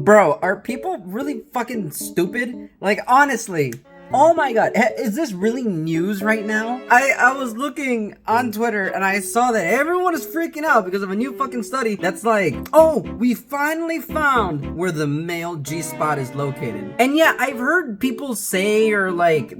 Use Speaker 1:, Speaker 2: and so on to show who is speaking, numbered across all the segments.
Speaker 1: Bro, are people really fucking stupid? Like, honestly. Oh my god, is this really news right now? I was looking on Twitter and I saw that everyone is freaking out because of a new fucking study that's like, oh, we finally found where the male G-spot is located. And yeah, I've heard people say, or like,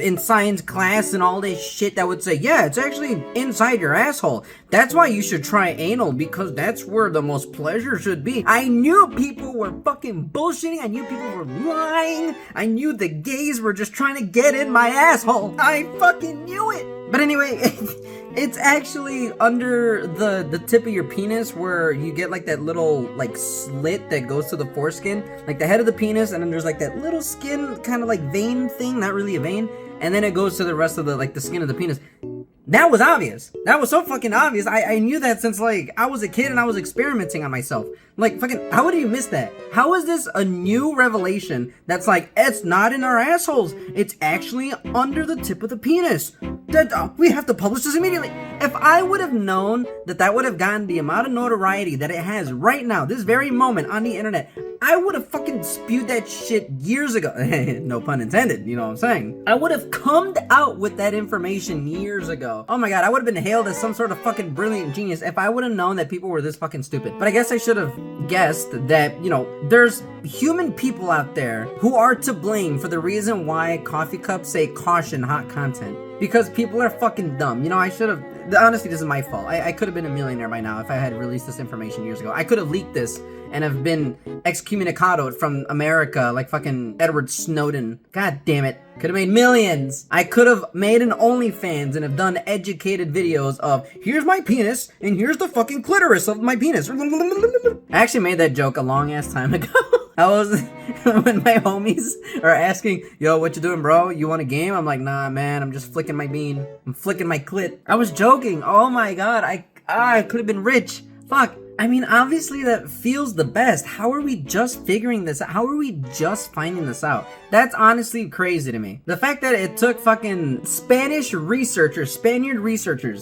Speaker 1: in science class and all this shit that would say, yeah, it's actually inside your asshole. That's why you should try anal, because that's where the most pleasure should be. I knew people were fucking bullshitting. I knew people were lying. I knew the gays were just trying to get in my asshole. I fucking knew it. But anyway, it's actually under the tip of your penis where you get like that little like slit that goes to the foreskin, like the head of the penis, and then there's like that little skin kind of like vein thing, not really a vein, and then it goes to the rest of the like the skin of the penis. That was obvious. That was so fucking obvious. I knew that since like I was a kid and I was experimenting on myself. Like fucking, how would you miss that? How is this a new revelation that's like, it's not in our assholes. It's actually under the tip of the penis. That we have to publish this immediately. If I would have known that that would have gotten the amount of notoriety that it has right now, this very moment on the internet, I would have fucking spewed that shit years ago. No pun intended, you know what I'm saying? I would have come out with that information years ago. Oh my god, I would have been hailed as some sort of fucking brilliant genius if I would have known that people were this fucking stupid. But I guess I should have guessed that, you know, there's human people out there who are to blame for the reason why coffee cups say caution hot content. Because people are fucking dumb. You know, I should have... Honestly, this is my fault. I could have been a millionaire by now if I had released this information years ago. I could have leaked this and have been excommunicated from America like fucking Edward Snowden. God damn it. Could have made millions. I could have made an OnlyFans and have done educated videos of, here's my penis and here's the fucking clitoris of my penis. I actually made that joke a long ass time ago. I was, when my homies are asking, yo, what you doing, bro? You want a game? I'm like, nah, man, I'm just flicking my bean. I'm flicking my clit. I was joking. Oh my god, I could have been rich. Fuck. I mean, obviously that feels the best. How are we just figuring this out? How are we just finding this out? That's honestly crazy to me. The fact that it took fucking Spaniard researchers,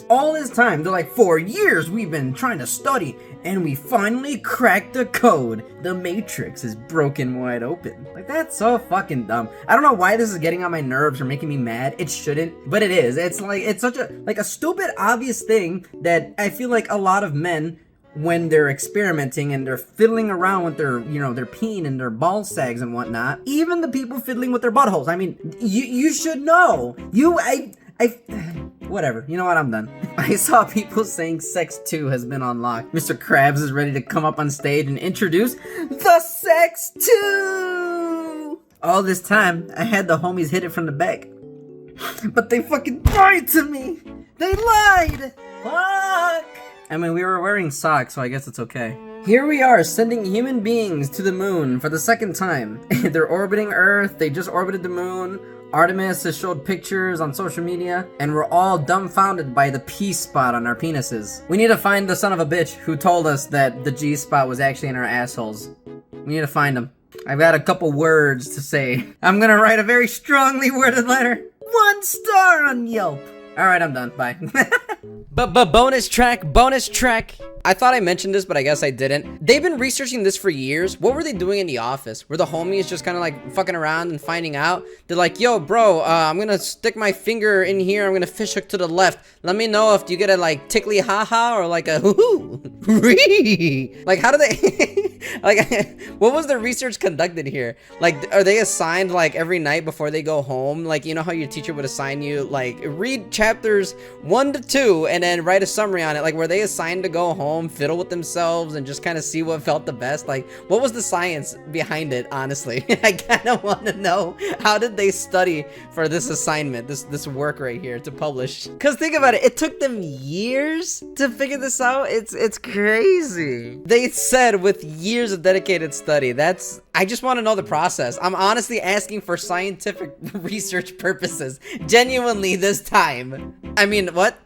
Speaker 1: all this time, they're like, for years we've been trying to study, and we finally cracked the code. The Matrix is broken wide open. Like, that's so fucking dumb. I don't know why this is getting on my nerves or making me mad. It shouldn't, but it is. It's like, it's such a, like a stupid, obvious thing that I feel like a lot of men, when they're experimenting and they're fiddling around with their, you know, their peen and their ball sags and whatnot, even the people fiddling with their buttholes, I mean, you should know. Whatever, you know what, I'm done. I saw people saying Sex 2 has been unlocked. Mr. Krabs is ready to come up on stage and introduce the Sex 2! All this time, I had the homies hit it from the back. But they fucking lied to me! They lied! Fuck! I mean, we were wearing socks, so I guess it's okay. Here we are, sending human beings to the moon for the second time. They're orbiting Earth, they just orbited the moon. Artemis has showed pictures on social media, and we're all dumbfounded by the P-spot on our penises. We need to find the son of a bitch who told us that the G-spot was actually in our assholes. We need to find him. I've got a couple words to say. I'm gonna write a very strongly worded letter. 1 star on Yelp. Alright, I'm done. Bye. But bonus track. I thought I mentioned this, but I guess I didn't. They've been researching this for years. What were they doing in the office? Were the homies just kind of like fucking around and finding out? They're like, yo, bro, I'm gonna stick my finger in here. I'm gonna fish hook to the left. Let me know if you get a like tickly haha or like a hoo-hoo. Like, how do they... like, what was the research conducted here? Like, are they assigned like every night before they go home? Like, you know how your teacher would assign you like read chapters 1 to 2 and then write a summary on it? Like, were they assigned to go home, fiddle with themselves, and just kind of see what felt the best? Like, what was the science behind it, honestly? I kind of want to know, how did they study for this assignment, this work right here to publish? Because think about it, it took them years to figure this out. It's crazy. They said with years of dedicated study. I just want to know the process. I'm honestly asking for scientific research purposes, genuinely this time. I mean, what?